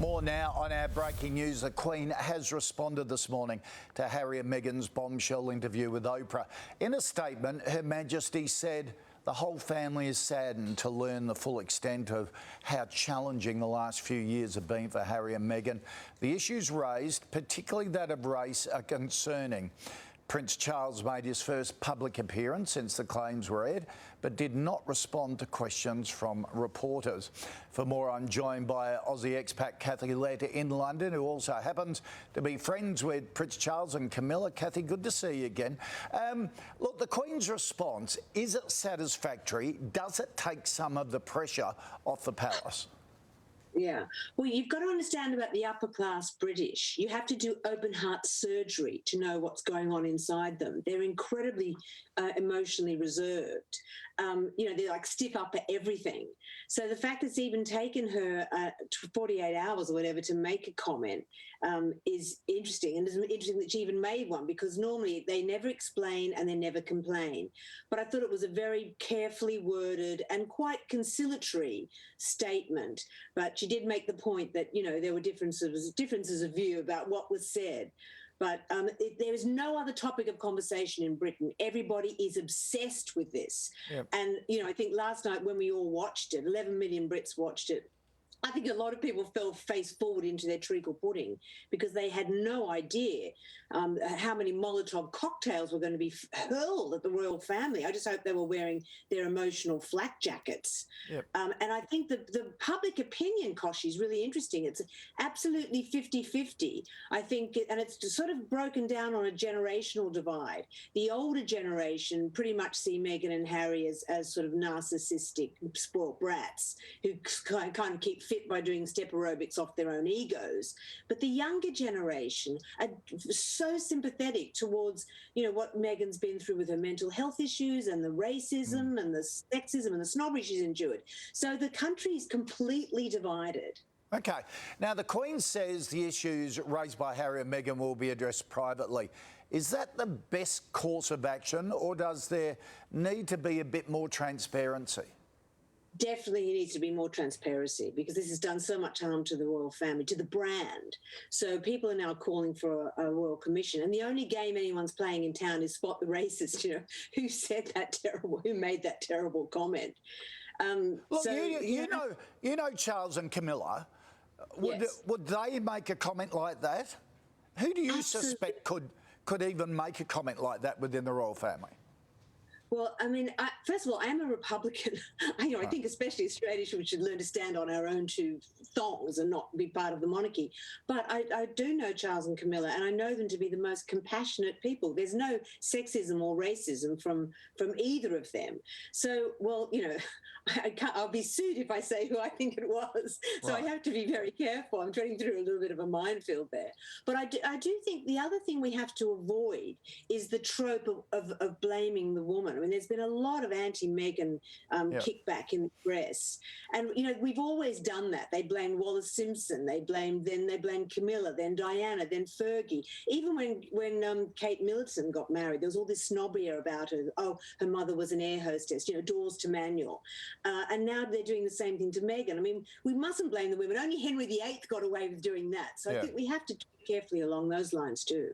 More now on our breaking news. The Queen has responded this morning to Harry and Meghan's bombshell interview with Oprah. In a statement, Her Majesty said the whole family is saddened to learn the full extent of how challenging the last few years have been for Harry and Meghan. The issues raised, particularly that of race, are concerning. Prince Charles made his first public appearance since the claims were aired, but did not respond to questions from reporters. For more, I'm joined by Aussie expat Lette in London, who also happens to be friends with Prince Charles and Camilla. Cathy, good to see you again. Look, the Queen's response, is it satisfactory? Does it take some of the pressure off the palace? Yeah. Well, you've got to understand about the upper class British. You have to do open heart surgery to know what's going on inside them. They're incredibly emotionally reserved. They're like stiff up at everything. So the fact it's even taken her 48 hours or whatever to make a comment is interesting. And it's interesting that she even made one, because normally they never explain and they never complain. But I thought it was a very carefully worded and quite conciliatory statement. But she did make the point that, there were differences of view about what was said. But there is no other topic of conversation in Britain. Everybody is obsessed with this. Yep. And, I think last night when we all watched it, 11 million Brits watched it, I think a lot of people fell face forward into their treacle pudding because they had no idea how many Molotov cocktails were going to be hurled at the royal family. I just hope they were wearing their emotional flak jackets. Yep. And I think that the public opinion, Koshi, is really interesting. It's absolutely 50-50. I think, and it's sort of broken down on a generational divide. The older generation pretty much see Meghan and Harry as sort of narcissistic, spoiled brats who kind of keep fit by doing step aerobics off their own egos. But the younger generation are so sympathetic towards, what Meghan's been through with her mental health issues and the racism and the sexism and the snobbery she's endured. So the country is completely divided. OK. Now, the Queen says the issues raised by Harry and Meghan will be addressed privately. Is that the best course of action, or does there need to be a bit more transparency? Definitely needs to be more transparency, because this has done so much harm to the royal family, to the brand. So people are now calling for a royal commission. And the only game anyone's playing in town is spot the racist, who said that terrible, who made that terrible comment. Look, you know Charles and Camilla. Would they make a comment like that? Who do you suspect could even make a comment like that within the royal family? Well, I mean, first of all, I am a Republican. I think especially Australia should learn to stand on our own two thongs and not be part of the monarchy. But I do know Charles and Camilla, and I know them to be the most compassionate people. There's no sexism or racism from either of them. So, well, I'll be sued if I say who I think it was. So I have to be very careful. I'm treading through a little bit of a minefield there. But I do think the other thing we have to avoid is the trope of blaming the woman. I mean, there's been a lot of anti-Meghan kickback in the press. And, we've always done that. They blamed Wallace Simpson. They blamed Camilla, then Diana, then Fergie. Even when Kate Middleton got married, there was all this snobbery about her. Oh, her mother was an air hostess, doors to manual. And now they're doing the same thing to Meghan. I mean, we mustn't blame the women. Only Henry VIII got away with doing that. So I think we have to tread carefully along those lines too.